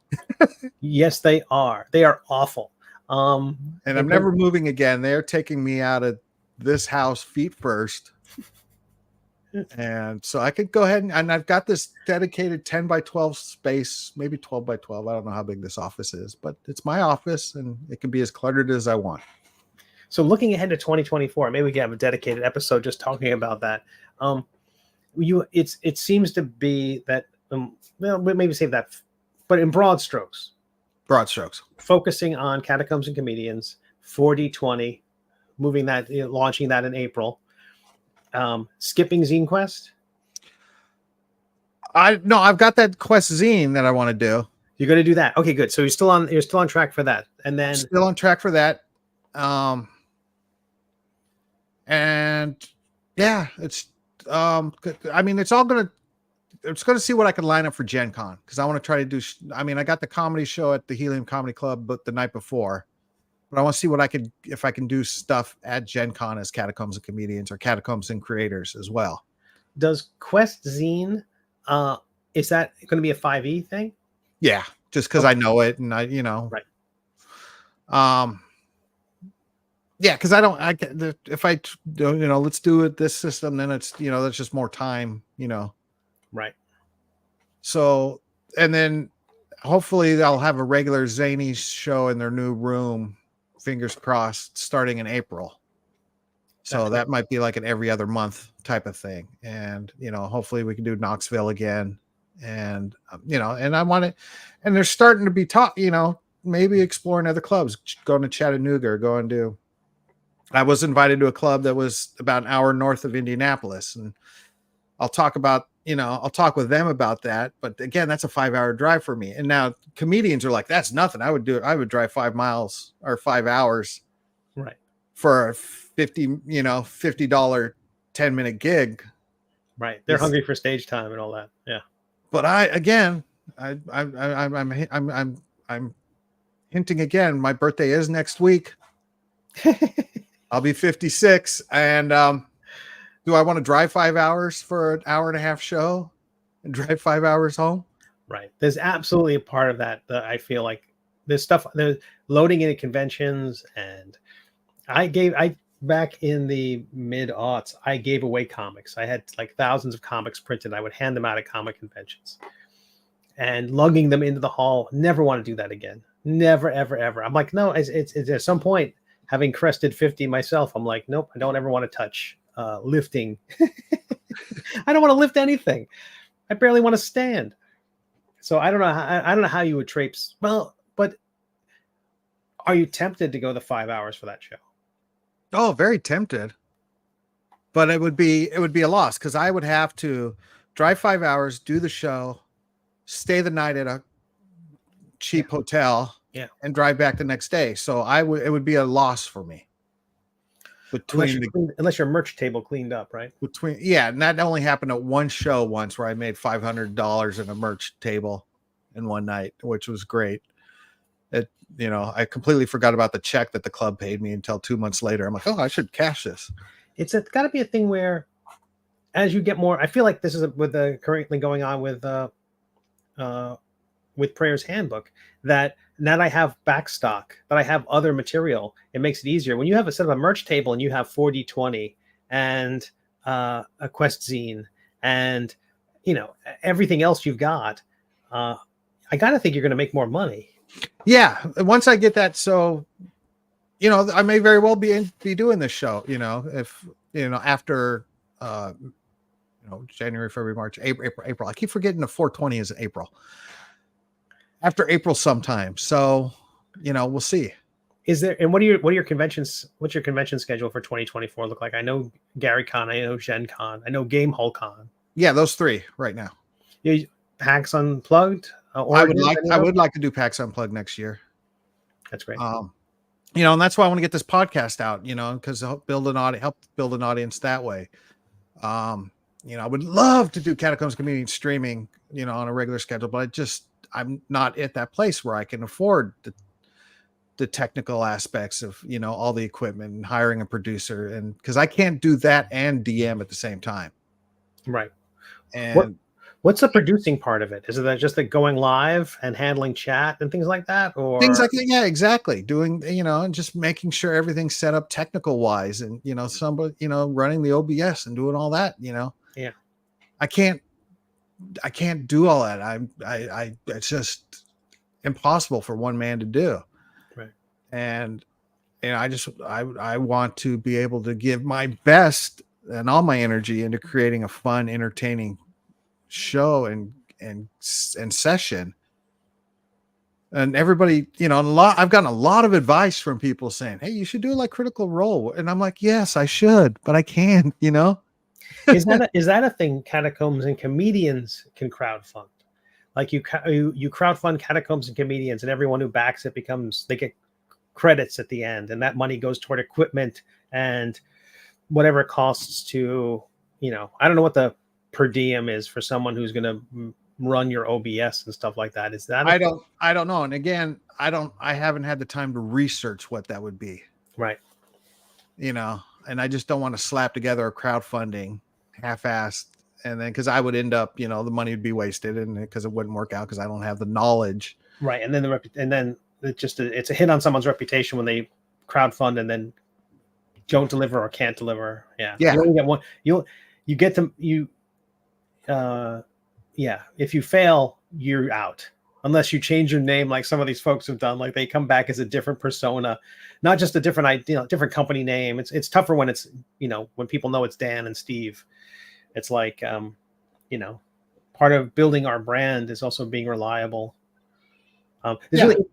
Yes, they are. They are awful. And I'm never moving again. They're taking me out of this house feet first. And so I could go ahead and I've got this dedicated 10 by 12 space, maybe 12 by 12. I don't know how big this office is, but it's my office and it can be as cluttered as I want. So looking ahead to 2024, maybe we can have a dedicated episode just talking about that. It seems to be that, maybe save that, but in broad strokes, focusing on Catacombs and Comedians, 4D20, launching that in April. Skipping Zine Quest. I've got that Quest Zine that I want to do. You're going to do that. Okay, good. So you're still on track for that. And then still on track for that. And yeah, it's it's going to see what I can line up for Gen Con, because I want to try to do, I got the comedy show at the Helium Comedy Club, but the night before. But I want to see if I can do stuff at Gen Con as Catacombs and Comedians or Catacombs and Creators as well. Does Quest Zine, is that going to be a 5e thing? Yeah, just because I know it and right. Yeah, because let's do it this system, then it's, that's just more time, Right. So, and then hopefully they'll have a regular Zany show in their new room, fingers crossed, starting in April. So that might be like an every other month type of thing. And, hopefully we can do Knoxville again. And and I want to, and they're starting to be taught, maybe exploring other clubs, going to Chattanooga or going to. I was invited to a club that was about an hour north of Indianapolis, and I'll talk with them about that. But again, that's a 5-hour drive for me. And now comedians are like, that's nothing. I would drive 5 miles or 5 hours right, for a $50 10-minute gig. Right. They're hungry for stage time and all that. Yeah. But I'm hinting again. My birthday is next week. I'll be 56, and do I want to drive 5 hours for an hour and a half show and drive 5 hours home? Right. There's absolutely a part of that I feel like there's stuff, there's loading into conventions, and I back in the mid-aughts, I gave away comics. I had like thousands of comics printed. I would hand them out at comic conventions and lugging them into the hall. Never want to do that again. Never, ever, ever. I'm like, no, it's at some point, having crested 50 myself, I'm like, nope, I don't ever want to touch lifting. I don't want to lift anything. I barely want to stand. So I don't know how you would traipse. Well, but are you tempted to go the 5 hours for that show? Oh, very tempted. But it would be a loss, because I would have to drive 5 hours, do the show, stay the night at a cheap hotel, and drive back the next day. So it would be a loss for me. Unless your merch table cleaned up, right? And that only happened at one show once, where I made $500 in a merch table in one night, which was great. I completely forgot about the check that the club paid me until 2 months later. I'm like, oh, I should cash this. It's got to be a thing where, as you get more, I feel like this is currently going on with Prayer's Handbook, that now that I have backstock, that I have other material, it makes it easier. When you have a set of a merch table and you have 4D20 and a quest zine and everything else you've got, I gotta think you're gonna make more money. Yeah, once I get that, so I may very well be doing this show. If after January, February, March, April. I keep forgetting the 420 is in April. After April sometime. So, we'll see. Is there, and what are your conventions? What's your convention schedule for 2024 look like? I know Gary Con, I know Gen Con, I know Game Hall Con. Yeah, those three right now. PAX Unplugged. I would like to do PAX Unplugged next year. That's great. And that's why I want to get this podcast out, because help build an audience that way. I would love to do Catacombs Community streaming, on a regular schedule, but I'm not at that place where I can afford the technical aspects of, all the equipment and hiring a producer, and because I can't do that and DM at the same time. Right. And what's the producing part of it? Is it just going live and handling chat and things like that, or things like that? Yeah, exactly. Doing, and just making sure everything's set up technical wise, and somebody, running the OBS and doing all that. Yeah. I can't do all that. It's just impossible for one man to do. Right. And I want to be able to give my best and all my energy into creating a fun, entertaining show and session. And everybody, I've gotten a lot of advice from people saying, hey, you should do like Critical Role. And I'm like, yes, I should, but I can't, Is that a thing Catacombs and Comedians can crowdfund? Like you crowdfund Catacombs and Comedians, and everyone who backs it they get credits at the end, and that money goes toward equipment and whatever it costs to, I don't know what the per diem is for someone who's going to run your OBS and stuff like that. Is that I don't know. And again, I haven't had the time to research what that would be. Right. And I just don't want to slap together a crowdfunding half-assed, and then because I would end up, the money would be wasted, and because it wouldn't work out because I don't have the knowledge. Right. And then it's a hit on someone's reputation when they crowdfund and then don't deliver or can't deliver. Yeah. Yeah. You only get one. If you fail, you're out. Unless you change your name, like some of these folks have done, like they come back as a different persona, not just a different different company name. It's tougher when it's, when people know it's Dan and Steve. It's like, part of building our brand is also being reliable. It's Yeah. really,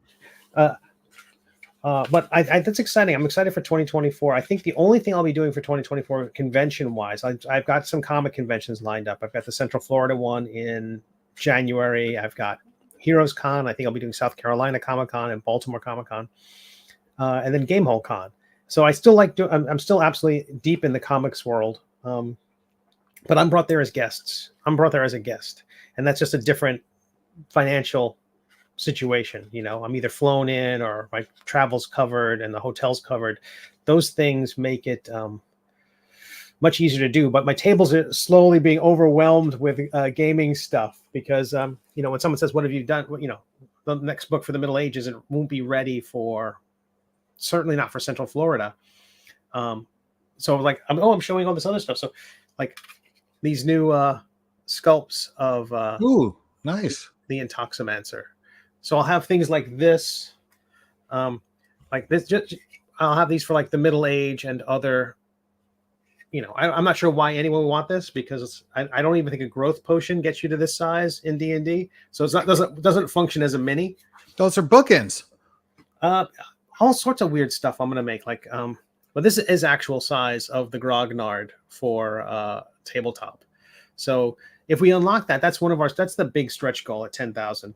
but that's exciting. I'm excited for 2024. I think the only thing I'll be doing for 2024 convention wise, I've got some comic conventions lined up. I've got the Central Florida one in January. I've got Heroes Con. I think I'll be doing South Carolina Comic Con and Baltimore Comic Con, and then Gamehole Con. So I still I'm still absolutely deep in the comics world. But I'm brought there as guests. I'm brought there as a guest, and that's just a different financial situation. You know, I'm either flown in or my travel's covered and the hotel's covered. Those things make it much easier to do. But my tables are slowly being overwhelmed with gaming stuff because, you know, when someone says, "What have you done?" You know, the next book for the Middle Ages, it won't be ready for, certainly not for Central Florida. So like, I'm showing all this other stuff. So like these new sculpts of Ooh, nice. the Intoximancer. So I'll have things like this, like this. Just I'll have these for like the middle age and other. You know, I'm not sure why anyone would want this because I don't even think a growth potion gets you to this size in D&D. So it's not doesn't function as a mini. Those are bookends. All sorts of weird stuff I'm gonna make. Like, but this is actual size of the grognard for tabletop. So if we unlock that, that's the big stretch goal at 10,000.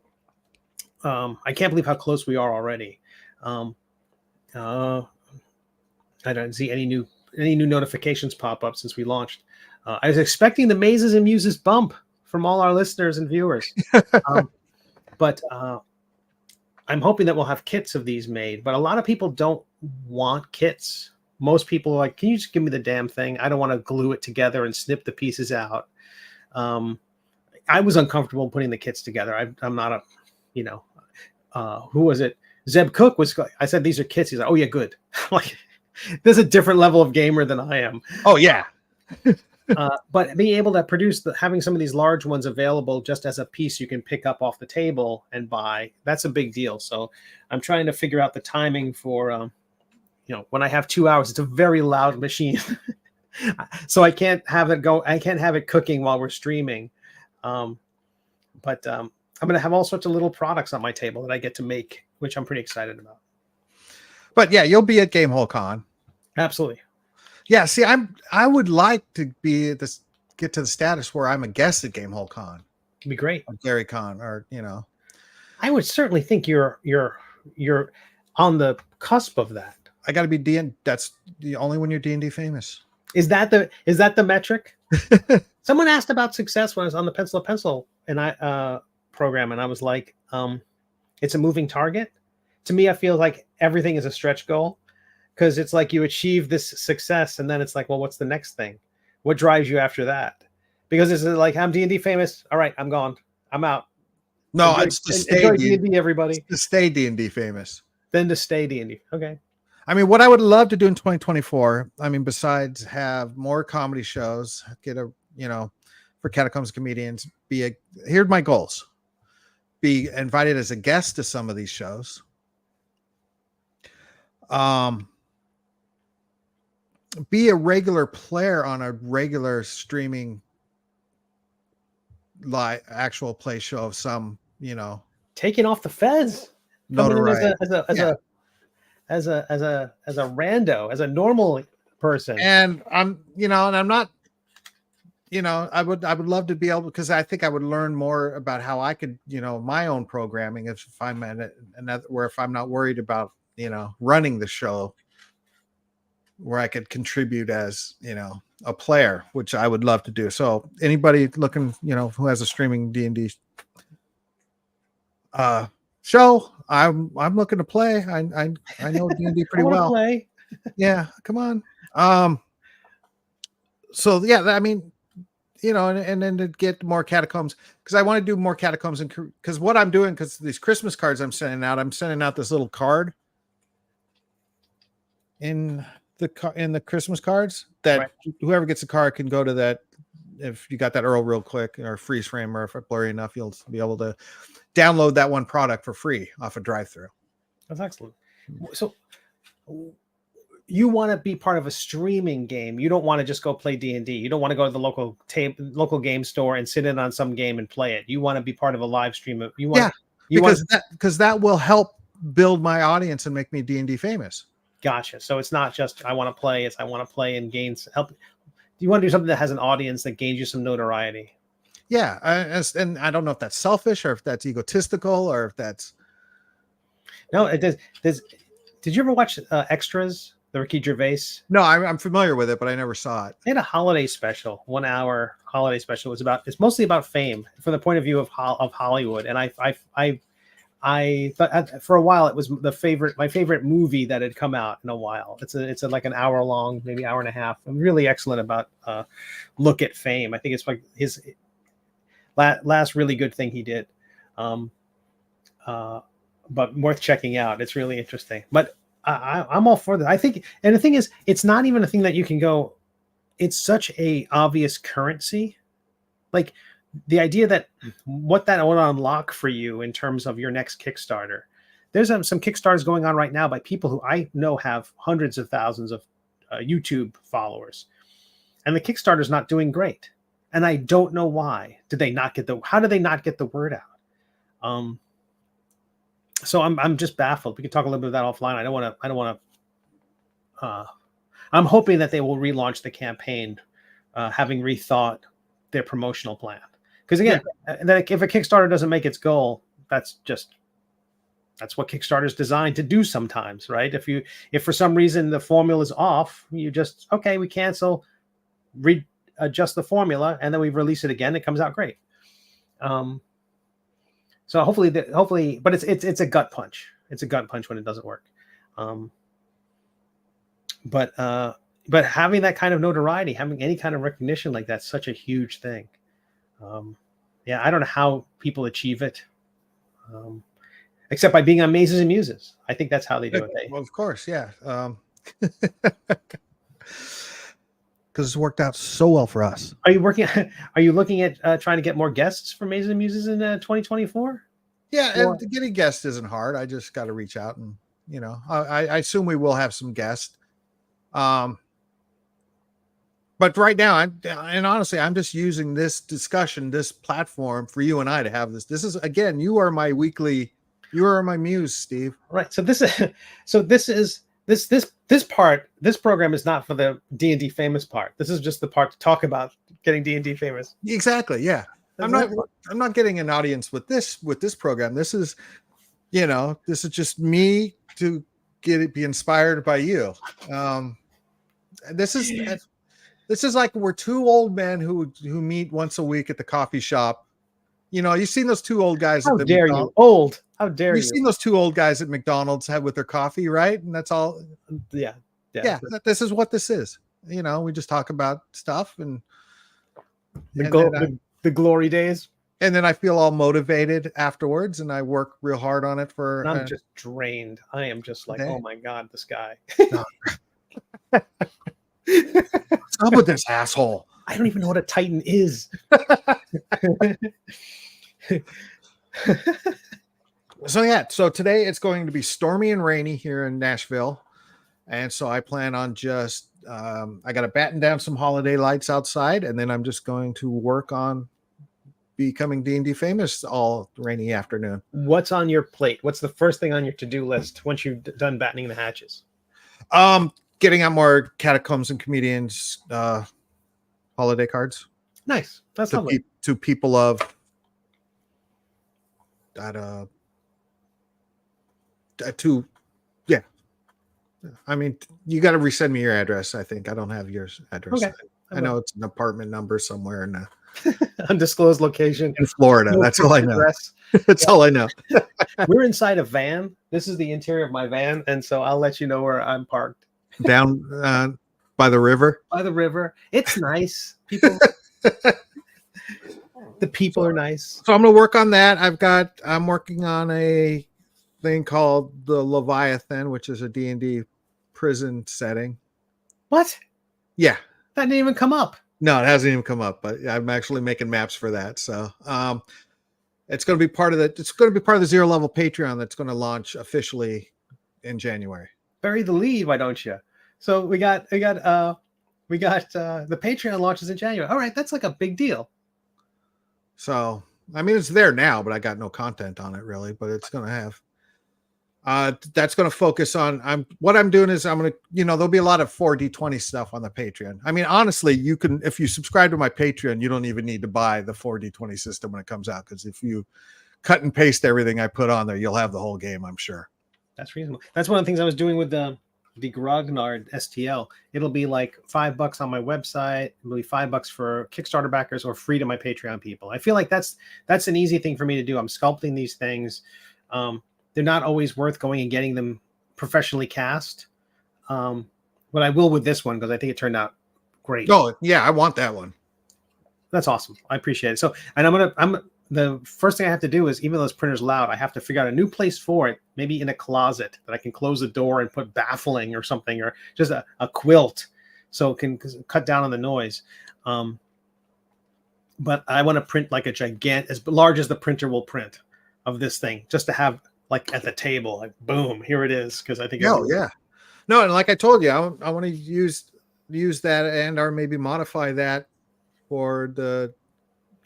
I can't believe how close we are already. I don't see any new notifications pop up since we launched. I was expecting the Mazes and Muses bump from all our listeners and viewers, but I'm hoping that we'll have kits of these made. But a lot of people don't want kits. Most people are like, "Can you just give me the damn thing? I don't want to glue it together and snip the pieces out." I was uncomfortable putting the kits together. I'm not a, you know. Who was it? Zeb Cook was. I said these are kits. He's like, "Oh yeah, good." Like, there's a different level of gamer than I am. Oh yeah. But being able to produce having some of these large ones available just as a piece you can pick up off the table and buy, that's a big deal. So I'm trying to figure out the timing for, you know, when I have 2 hours, it's a very loud machine. So I can't have it cooking while we're streaming. But I'm going to have all sorts of little products on my table that I get to make, which I'm pretty excited about. But yeah, you'll be at Gamehole Con. Absolutely. Yeah. See, I would like to get to the status where I'm a guest at Gamehole Con. It'd be great. Or Gary Con, or you know. I would certainly think you're on the cusp of that. I got to be D&D. That's the only when you're D&D famous. Is that the metric? Someone asked about success when I was on the Pencil to Pencil and program, and I was like, it's a moving target. To me, I feel like everything is a stretch goal because it's like you achieve this success, and then it's like, well, what's the next thing? What drives you after that? Because it's like, I'm D&D famous. All right, I'm gone. I'm out. No, it's to stay D&D, everybody. To stay D&D famous. Then to stay D&D. Okay. I mean, what I would love to do in 2024, I mean, besides have more comedy shows, get a, you know, for Catacombs comedians, here's my goals. Be invited as a guest to some of these shows. Be a regular player on a regular streaming live actual play show of some, you know, taking off the fez. Notoriety. As a rando, as a normal person. And I'm not, you know, I would love to be able, because I think I would learn more about how I could, you know, my own programming if I'm in it, and where if I'm not worried about, you know, running the show, where I could contribute as, you know, a player, which I would love to do. So anybody looking, you know, who has a streaming D&D show, I'm looking to play. I know D&D pretty well. Play. Yeah, come on. So yeah, I mean, you know, and then to get more Catacombs, because I want to do more Catacombs, and because what I'm doing, because these Christmas cards I'm sending out this little card in the Christmas cards that right. Whoever gets a card can go to that. If you got that Earl real quick or freeze frame, or if it's blurry enough, you'll be able to download that one product for free off a drive-through. That's excellent. So you want to be part of a streaming game. You don't want to just go play D&D. You don't want to go to the local game store and sit in on some game and play it. You want to be part of a live stream. Because that will help build my audience and make me D&D famous. Gotcha. So it's not just I want to play, it's I want to play and gains help. Do you want to do something that has an audience that gains you some notoriety? Yeah. And I don't know if that's selfish or if that's egotistical or if that's. No, it does. Did you ever watch Extras, the Ricky Gervais? No, I'm familiar with it, but I never saw it. They had a holiday special, 1 hour holiday special. It's mostly about fame from the point of view of Hollywood. And I thought for a while it was my favorite movie that had come out in a while. It's like an hour long, maybe hour and a half. And really excellent about look at fame. I think it's like his last really good thing he did. But worth checking out. It's really interesting. But I'm all for that. I think, and the thing is, it's not even a thing that you can go. It's such a obvious currency, like the idea that what that would unlock for you in terms of your next Kickstarter. There's some Kickstarters going on right now by people who I know have hundreds of thousands of YouTube followers, and the Kickstarter's not doing great, and I don't know why. How did they not get the word out? So I'm just baffled. We could talk a little bit of that offline. I don't want to. I'm hoping that they will relaunch the campaign, having rethought their promotional plan. Because again, that if a Kickstarter doesn't make its goal, that's what Kickstarter's designed to do sometimes, right? If for some reason the formula is off, you just we cancel, readjust the formula, and then we release it again. It comes out great. So hopefully, but it's a gut punch. It's a gut punch when it doesn't work. But having that kind of notoriety, having any kind of recognition like that's such a huge thing. I don't know how people achieve it, except by being on Mazes and Muses. I think that's how they do it. Well, of course, yeah. Because it's worked out so well for us. Are you looking at trying to get more guests for Mazes and Muses in 2024? Yeah, and getting guests isn't hard. I just got to reach out and, I assume we will have some guests. But right now, honestly, I'm just using this discussion, this platform for you and I to have this. This is, again, you are my muse, Steve. Right. So this program is not for the D&D famous part. This is just the part to talk about getting D&D famous. Exactly. Yeah. I'm not getting an audience with this program. This is, this is just me to be inspired by you. This is like we're two old men who meet once a week at the coffee shop. You've seen those two old guys. How dare you? Old. How dare you? You've seen those two old guys at McDonald's have with their coffee, right? And that's all. Yeah. This is what this is. We just talk about stuff and the glory days. And then I feel all motivated afterwards, and I work real hard on it for. I'm just drained. I am just like, oh my God, this guy. What's up with this asshole? I don't even know what a Titan is. So today it's going to be stormy and rainy here in Nashville. And so I plan on just, I got to batten down some holiday lights outside, and then I'm just going to work on becoming D&D famous all rainy afternoon. What's on your plate? What's the first thing on your to-do list once you've done battening the hatches? Getting out more Catacombs and Comedians holiday cards. Nice. That's lovely. To people of that yeah. I mean, you got to resend me your address. I think I don't have your address. Okay. I know it's an apartment number somewhere in undisclosed location in Florida. That's all I know. That's all I know. We're inside a van. This is the interior of my van, and so I'll let you know where I'm parked. Down by the river. By the river. It's nice. People. The people are nice. So I'm going to work on that. I'm working on a thing called the Leviathan, which is a D&D prison setting. What? Yeah. That didn't even come up. No, it hasn't even come up, but I'm actually making maps for that. So it's going to be part of the Zero Level Patreon that's going to launch officially in January. Bury the lead, why don't you? So we got the Patreon launches in January. All right, that's like a big deal. So, I mean, it's there now, but I got no content on it really, but it's going to have. That's going to focus on what I'm doing is I'm going to, there'll be a lot of 4D20 stuff on the Patreon. I mean, honestly, you can, if you subscribe to my Patreon, you don't even need to buy the 4D20 system when it comes out. Cause if you cut and paste everything I put on there, you'll have the whole game, I'm sure. That's reasonable. That's one of the things I was doing with the Grognard STL. It'll be like $5 on my website. It'll be $5 for Kickstarter backers or free to my Patreon people. I feel like that's an easy thing for me to do. I'm sculpting these things. They're not always worth going and getting them professionally cast. But I will with this one because I think it turned out great. Oh yeah, I want that one. That's awesome. I appreciate it. So, and the first thing I have to do is, even though this printer's loud, I have to figure out a new place for it, maybe in a closet that I can close the door and put baffling or something, or just a quilt so it can cut down on the noise. But I want to print like a gigantic, as large as the printer will print of this thing, just to have like at the table, like boom, here it is. Because I think yeah. No, and like I told you, I want to use that and or maybe modify that for the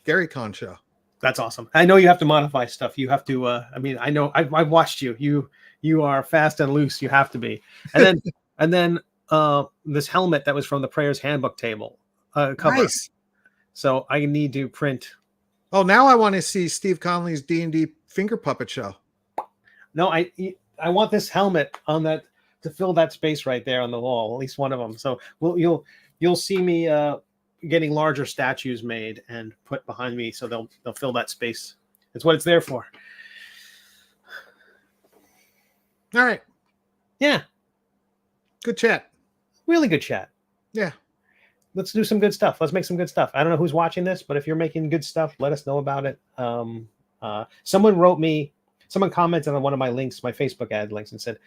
Gary Con show. That's awesome. I know you have to modify stuff. You have to. I mean, I know. I've watched you. You are fast and loose. You have to be. And then this helmet that was from the Prayers Handbook table cover. Nice. So I need to print. Oh, now I want to see Steve Conley's D&D finger puppet show. No, I want this helmet on that to fill that space right there on the wall. At least one of them. So you'll see me getting larger statues made and put behind me, so they'll fill that space. It's what it's there for. All right. Yeah. Good chat. Really good chat. Yeah. Let's do some good stuff. Let's make some good stuff. I don't know who's watching this, but if you're making good stuff, let us know about it. Someone commented on one of my links, my Facebook ad links, and said,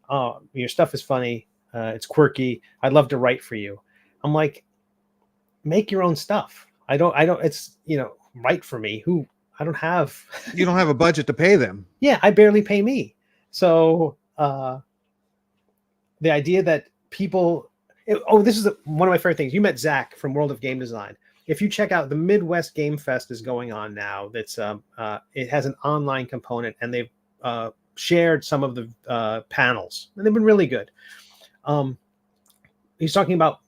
"Oh, your stuff is funny. It's quirky. I'd love to write for you." I'm like, make your own stuff. I don't, it's, write for me. You don't have a budget to pay them. Yeah. I barely pay me. So, the idea that people, this is one of my favorite things. You met Zach from World of Game Design. If you check out the Midwest Game Fest is going on now, that's, it has an online component, and they've, shared some of the, panels, and they've been really good. He's talking about,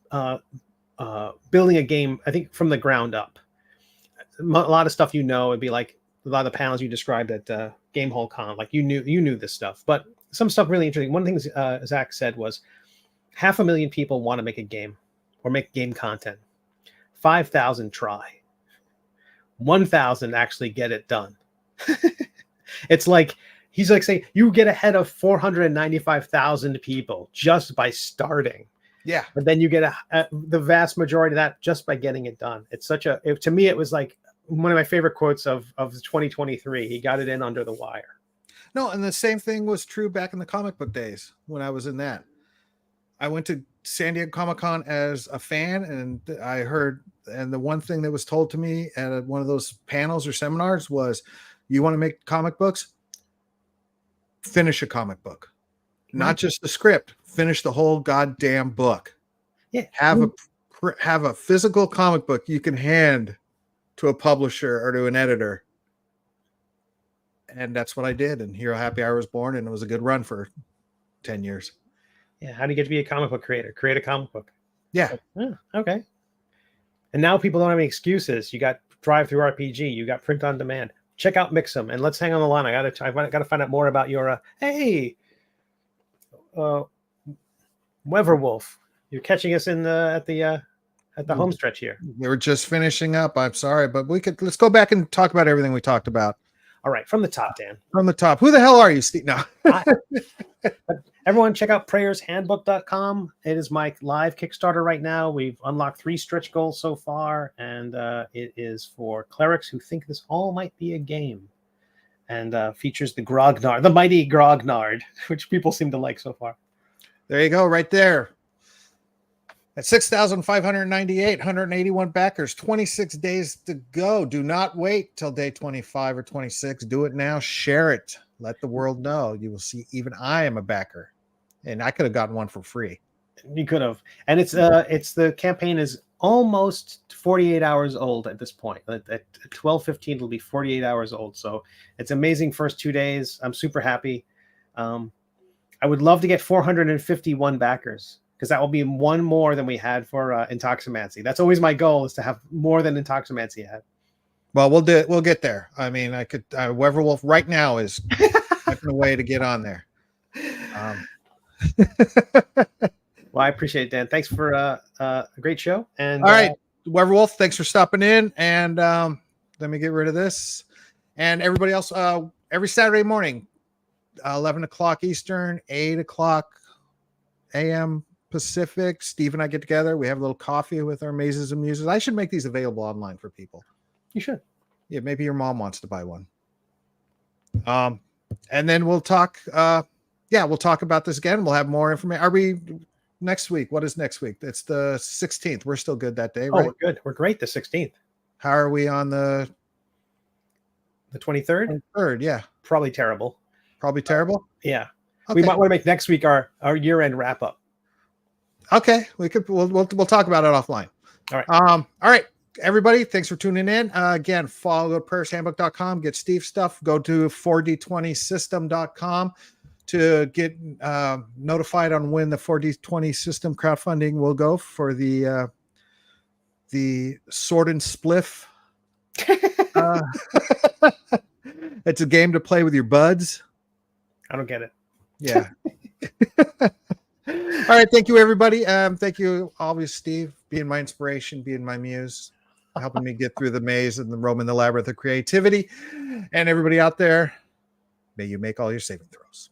building a game, I think, from the ground up. A lot of stuff, it'd be like a lot of the panels you described at Game Hall Con, like you knew this stuff, but some stuff really interesting. One of the things Zach said was 500,000 people want to make a game or make game content. 5,000 try. 1,000 actually get it done. It's like, he's like saying, you get ahead of 495,000 people just by starting. Yeah. But then you get the vast majority of that just by getting it done. It's to me, it was like one of my favorite quotes of 2023. He got it in under the wire. No, and the same thing was true back in the comic book days when I was in that. I went to San Diego Comic-Con as a fan, and I heard, and the one thing that was told to me at one of those panels or seminars was, you want to make comic books? Finish a comic book. Not just the script. Finish the whole goddamn book. Yeah. Have a physical comic book you can hand to a publisher or to an editor. And that's what I did. And Hero Happy Hour was born, and it was a good run for 10 years. Yeah. How do you get to be a comic book creator? Create a comic book. Yeah. Okay. And now people don't have any excuses. You got Drive-Thru-RPG. You got print on demand. Check out Mix'em, and let's hang on the line. I gotta find out more about your Weverwolf. You're catching us in at the home stretch here. We were just finishing up. I'm sorry, but let's go back and talk about everything we talked about. All right, from the top, Dan. From the top. Who the hell are you, Steve? No. Everyone, check out prayershandbook.com. It is my live Kickstarter right now. We've unlocked 3 stretch goals so far, and it is for clerics who think this all might be a game, and features the Grognard, the mighty Grognard, which people seem to like so far. There you go, right there. At 6,598, 181 backers, 26 days to go. Do not wait till day 25 or 26. Do it now. Share it. Let the world know. You will see even I am a backer. And I could have gotten one for free. You could have. And it's the campaign is almost 48 hours old at this point. At 12:15 it'll be 48 hours old. So it's amazing first 2 days. I'm super happy. I would love to get 451 backers, because that will be one more than we had for Intoximancy. That's always my goal, is to have more than Intoximancy had. Well, we'll get there. I mean, I could Werewolf right now is typing away to get on there. Well, I appreciate it, Dan. Thanks for a great show. And all right, Werewolf, thanks for stopping in. And let me get rid of this. And everybody else, every Saturday morning, 11 o'clock Eastern, 8 o'clock a.m. Pacific, Steve and I get together. We have a little coffee with our Mazes and Muses. I should make these available online for people. You should. Yeah, maybe your mom wants to buy one. And then we'll talk. We'll talk about this again. We'll have more information. Are we next week? What is next week? It's the 16th. We're still good that day, right? Oh, we're good. We're great. The 16th. How are we on the 23rd? 23rd, yeah. Probably terrible. Probably terrible. Yeah. Okay. We might want to make next week our year-end wrap-up. Okay, we'll talk about it offline. All right. All right, everybody, thanks for tuning in. Again, follow prayershandbook.com, get Steve's stuff. Go to 4d20system.com to get notified on when the 4d20 system crowdfunding will go for the Sword and Spliff. It's a game to play with your buds. I don't get it. Yeah. All right. Thank you, everybody. Thank you, always, Steve, being my inspiration, being my muse, helping me get through the maze and the roam in the labyrinth of creativity. And everybody out there, may you make all your saving throws.